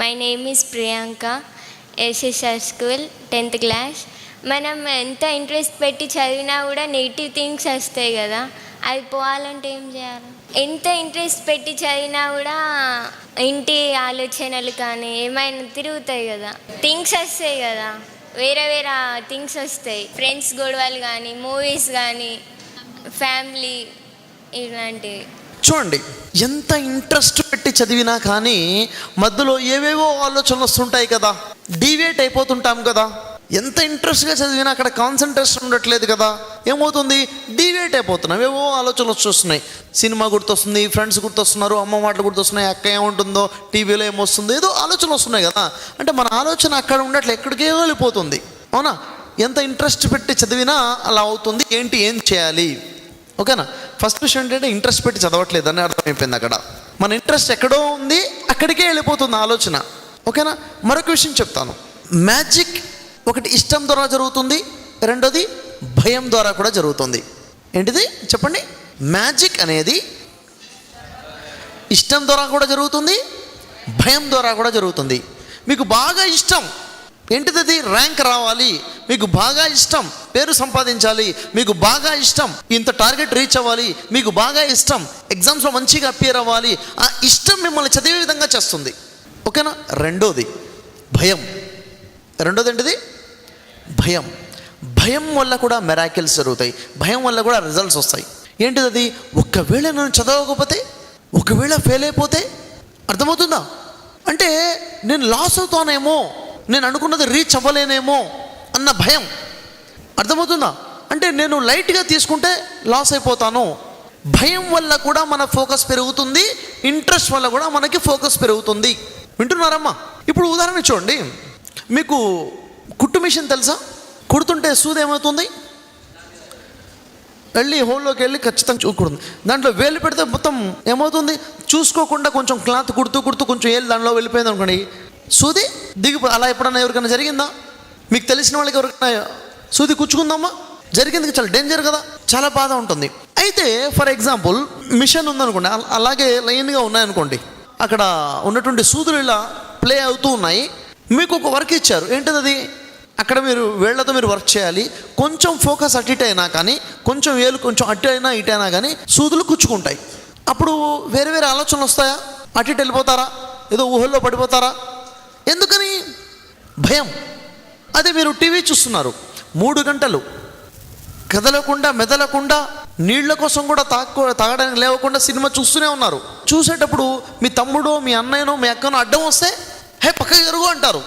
My name is Priyanka, SSR school 10th class. మనం ఎంత interest పెట్టి చదివినా కూడా నెగిటివ్ థింగ్స్ వస్తాయి కదా, అది పోవాలంటే ఏం చేయాలి? ఎంత ఇంట్రెస్ట్ పెట్టి చదివినా కూడా ఇంటి ఆలోచనలు కానీ ఏమైనా తిరుగుతాయి కదా, థింగ్స్ వస్తాయి కదా, వేరే వేరే థింగ్స్ వస్తాయి, ఫ్రెండ్స్ గొడవలు కానీ, మూవీస్ కానీ, ఫ్యామిలీ, ఇలాంటివి. చూడండి, ఎంత ఇంట్రెస్ట్ పెట్టి చదివినా కానీ మధ్యలో ఏవేవో ఆలోచనలు వస్తుంటాయి కదా, డీవియేట్ అయిపోతుంటాం కదా. ఎంత ఇంట్రెస్ట్గా చదివినా అక్కడ కాన్సన్ట్రేషన్ ఉండట్లేదు కదా, ఏమవుతుంది? డీవియేట్ అయిపోతున్నాం, ఏవో ఆలోచనలు వస్తున్నాయి. సినిమా గుర్తొస్తుంది, ఫ్రెండ్స్ గుర్తొస్తున్నారు, అమ్మ మాటలు గుర్తొస్తున్నాయి, అక్క ఏముంటుందో, టీవీలో ఏమొస్తుందో, ఏదో ఆలోచనలు వస్తున్నాయి కదా. అంటే మన ఆలోచన అక్కడ ఉండట్లే, ఎక్కడికే వెళ్ళిపోతుంది. అవునా? ఎంత ఇంట్రెస్ట్ పెట్టి చదివినా అలా అవుతుంది. ఏం చేయాలి? ఓకేనా? ఫస్ట్ విషయం ఏంటంటే ఇంట్రెస్ట్ పెట్టి చదవట్లేదు అని అర్థమైపోయింది. అక్కడ మన ఇంట్రెస్ట్ ఎక్కడో ఉంది, అక్కడికే వెళ్ళిపోతుంది ఆలోచన. ఓకేనా? మరొక విషయం చెప్తాను. మ్యాజిక్ ఒకటి ఇష్టం ద్వారా జరుగుతుంది, రెండోది భయం ద్వారా కూడా జరుగుతుంది. ఏంటిది చెప్పండి? మ్యాజిక్ అనేది ఇష్టం ద్వారా కూడా జరుగుతుంది, భయం ద్వారా కూడా జరుగుతుంది. మీకు బాగా ఇష్టం ఏంటిది? అది ర్యాంక్ రావాలి, మీకు బాగా ఇష్టం పేరు సంపాదించాలి, మీకు బాగా ఇష్టం ఇంత టార్గెట్ రీచ్ అవ్వాలి, మీకు బాగా ఇష్టం ఎగ్జామ్స్లో మంచిగా అపియర్ అవ్వాలి. ఆ ఇష్టం మిమ్మల్ని చదివే విధంగా చేస్తుంది. ఓకేనా? రెండోది భయం. రెండోది ఏంటిది? భయం. భయం వల్ల కూడా మిరాకిల్స్ జరుగుతాయి, భయం వల్ల కూడా రిజల్ట్స్ వస్తాయి. ఏంటిది అది? ఒకవేళ నేను చదవకపోతే, ఒకవేళ ఫెయిల్ అయిపోతే, అర్థమవుతుందా? అంటే నేను లాస్ అవుతానేమో, నేను అనుకున్నది రీచ్ అవ్వలేనేమో అన్న భయం. అర్థమవుతుందా? అంటే నేను లైట్గా తీసుకుంటే లాస్ అయిపోతాను. భయం వల్ల కూడా మన ఫోకస్ పెరుగుతుంది, ఇంట్రెస్ట్ వల్ల కూడా మనకి ఫోకస్ పెరుగుతుంది. వింటున్నారమ్మా? ఇప్పుడు ఉదాహరణ చూడండి, మీకు కుట్టు మిషన్ తెలుసా? కుడుతుంటే సూది ఏమవుతుంది? వెళ్ళి హోల్లోకి వెళ్ళి ఖచ్చితంగా చూకుడుతుంది. దాంట్లో వేలు పెడితే మొత్తం ఏమవుతుంది? చూసుకోకుండా కొంచెం క్లాత్ కుడుతూ కొంచెం వేలు దాంట్లో వెళ్ళిపోయింది అనుకోండి, సూది దిగిపో. అలా ఎప్పుడన్నా ఎవరికైనా జరిగిందా? మీకు తెలిసిన వాళ్ళకి ఎవరికైనా సూది కుచ్చుకుందామా? జరిగింది. చాలా డేంజర్ కదా, చాలా బాధ ఉంటుంది. అయితే ఫర్ ఎగ్జాంపుల్ మిషన్ ఉందనుకోండి, అలాగే లైన్గా ఉన్నాయనుకోండి, అక్కడ ఉన్నటువంటి సూదులు ఇలా ప్లే అవుతూ ఉన్నాయి. మీకు ఒక వర్క్ ఇచ్చారు. ఏంటిది అది? అక్కడ మీరు వేళ్లతో మీరు వర్క్ చేయాలి. కొంచెం ఫోకస్ అటు ఇటు అయినా కానీ, కొంచెం వేలు కొంచెం అటు అయినా ఇటు అయినా కానీ సూదులు కుచ్చుకుంటాయి. అప్పుడు వేరే వేరే ఆలోచనలు వస్తాయా? అటు ఇటు వెళ్ళిపోతారా? ఏదో ఊహల్లో పడిపోతారా? ఎందుకని? భయం. అదే మీరు టీవీ చూస్తున్నారు 3 గంటలు, కదలకుండా మెదలకుండా, నీళ్ల కోసం కూడా తాగడానికి లేవకుండా సినిమా చూస్తూనే ఉన్నారు. చూసేటప్పుడు మీ తమ్ముడో, మీ అన్నయ్యనో, మీ అక్కనో అడ్డం వస్తే హే పక్కకి జరుగు అంటారు.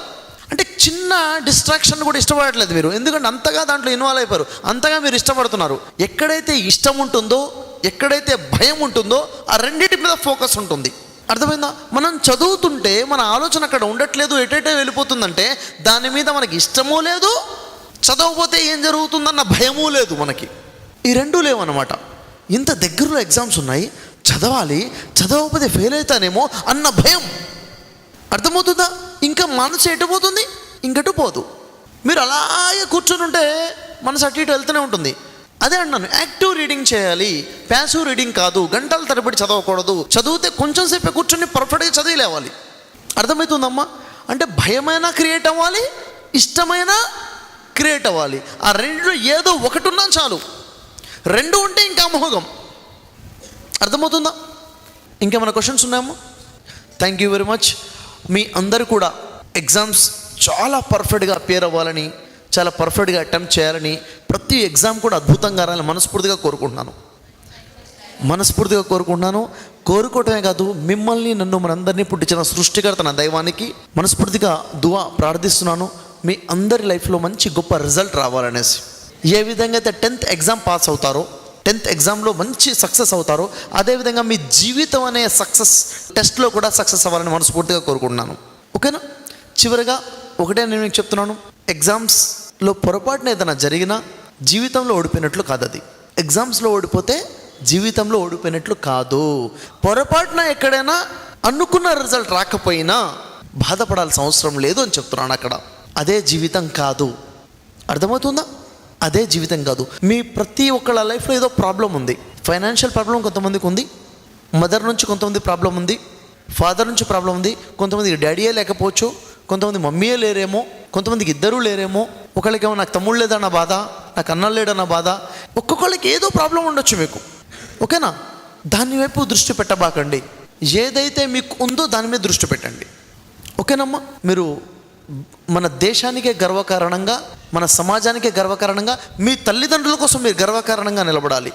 అంటే చిన్న డిస్ట్రాక్షన్ కూడా ఇష్టపడట్లేదు మీరు, ఎందుకంటే అంతగా దాంట్లో ఇన్వాల్వ్ అయిపోయారు, అంతగా మీరు ఇష్టపడుతున్నారు. ఎక్కడైతే ఇష్టం ఉంటుందో, ఎక్కడైతే భయం ఉంటుందో, ఆ రెండింటి మీద ఫోకస్ ఉంటుంది. అర్థమైందా? మనం చదువుతుంటే మన ఆలోచన అక్కడ ఉండట్లేదు, ఎటైతే వెళ్ళిపోతుందంటే దాని మీద మనకి ఇష్టమూ లేదు, చదవకపోతే ఏం జరుగుతుందన్న భయమూ లేదు మనకి. ఈ రెండూ లేవన్నమాట. ఇంత దగ్గరలో ఎగ్జామ్స్ ఉన్నాయి, చదవాలి, చదవకపోతే ఫెయిల్ అవుతానేమో అన్న భయం. అర్థమవుతుందా? ఇంకా మనసు ఎటుపోతుంది? ఇంకటు పోదు. మీరు అలాగే కూర్చొని ఉంటే మనసు అటు ఇటు వెళ్తూనే ఉంటుంది. అదే అన్నాను, యాక్టివ్ రీడింగ్ చేయాలి, ప్యాసివ్ రీడింగ్ కాదు. గంటల తరబడి చదవకూడదు. చదివితే కొంచెం సేపే కూర్చొని పర్ఫెక్ట్గా చదివి లేవాలి. అర్థమవుతుందమ్మా? అంటే భయమైనా క్రియేట్ అవ్వాలి, ఇష్టమైనా క్రియేట్ అవ్వాలి. ఆ రెండులో ఏదో ఒకటి ఉన్నా చాలు. రెండు ఉంటే ఇంకా అమోఘం. అర్థమవుతుందా? ఇంకేమైనా క్వశ్చన్స్ ఉన్నాయమ్మా? Thank you very much. మీ అందరు కూడా ఎగ్జామ్స్ చాలా పర్ఫెక్ట్గా అపియర్ అవ్వాలని, చాలా పర్ఫెక్ట్గా అటెంప్ట్ చేయాలని, ప్రతి ఎగ్జామ్ కూడా అద్భుతంగా రాయాలని మనస్ఫూర్తిగా కోరుకుంటున్నాను. కోరుకోవటమే కాదు, మిమ్మల్ని, నన్ను, మనందరినీ పుట్టించిన సృష్టికర్త నా దైవానికి మనస్ఫూర్తిగా దువా ప్రార్థిస్తున్నాను. మీ అందరి లైఫ్లో మంచి గొప్ప రిజల్ట్ రావాలనేసి. ఏ విధంగా అయితే 10th ఎగ్జామ్ పాస్ అవుతారో, 10th ఎగ్జామ్లో మంచి సక్సెస్ అవుతారో, అదేవిధంగా మీ జీవితం అనే సక్సెస్ టెస్ట్లో కూడా సక్సెస్ అవ్వాలని మనస్ఫూర్తిగా కోరుకుంటున్నాను. ఓకేనా? చివరిగా ఒకటే నేను మీకు చెప్తున్నాను, ఎగ్జామ్స్లో పొరపాటున ఏదైనా జరిగినా జీవితంలో ఓడిపోయినట్లు కాదు. అది ఎగ్జామ్స్లో ఓడిపోతే జీవితంలో ఓడిపోయినట్లు కాదు. పొరపాటున ఎక్కడైనా అనుకున్న రిజల్ట్ రాకపోయినా బాధపడాల్సిన అవసరం లేదు అని చెప్తున్నాను. అక్కడ అదే జీవితం కాదు. అర్థమవుతుందా? అదే జీవితం కాదు. మీ ప్రతి ఒక్కళ్ళ లైఫ్లో ఏదో ప్రాబ్లం ఉంది. ఫైనాన్షియల్ ప్రాబ్లం కొంతమందికి ఉంది, మదర్ నుంచి కొంతమంది ప్రాబ్లం ఉంది, ఫాదర్ నుంచి ప్రాబ్లం ఉంది, కొంతమందికి డాడీయే లేకపోవచ్చు, కొంతమంది మమ్మీయే లేరేమో, కొంతమందికి ఇద్దరూ లేరేమో, ఒకళ్ళకేమో నాకు తమ్ముడు లేదన్న బాధ, నాకు అన్న లేడన్న బాధ, ఒక్కొక్కళ్ళకి ఏదో ప్రాబ్లం ఉండొచ్చు మీకు. ఓకేనా? దాని వైపు దృష్టి పెట్టబాకండి. ఏదైతే మీకు ఉందో దాని మీద దృష్టి పెట్టండి. ఓకేనమ్మా? మీరు మన దేశానికే గర్వకారణంగా, మన సమాజానికే గర్వకారణంగా, మీ తల్లిదండ్రుల కోసం మీరు గర్వకారణంగా నిలబడాలి.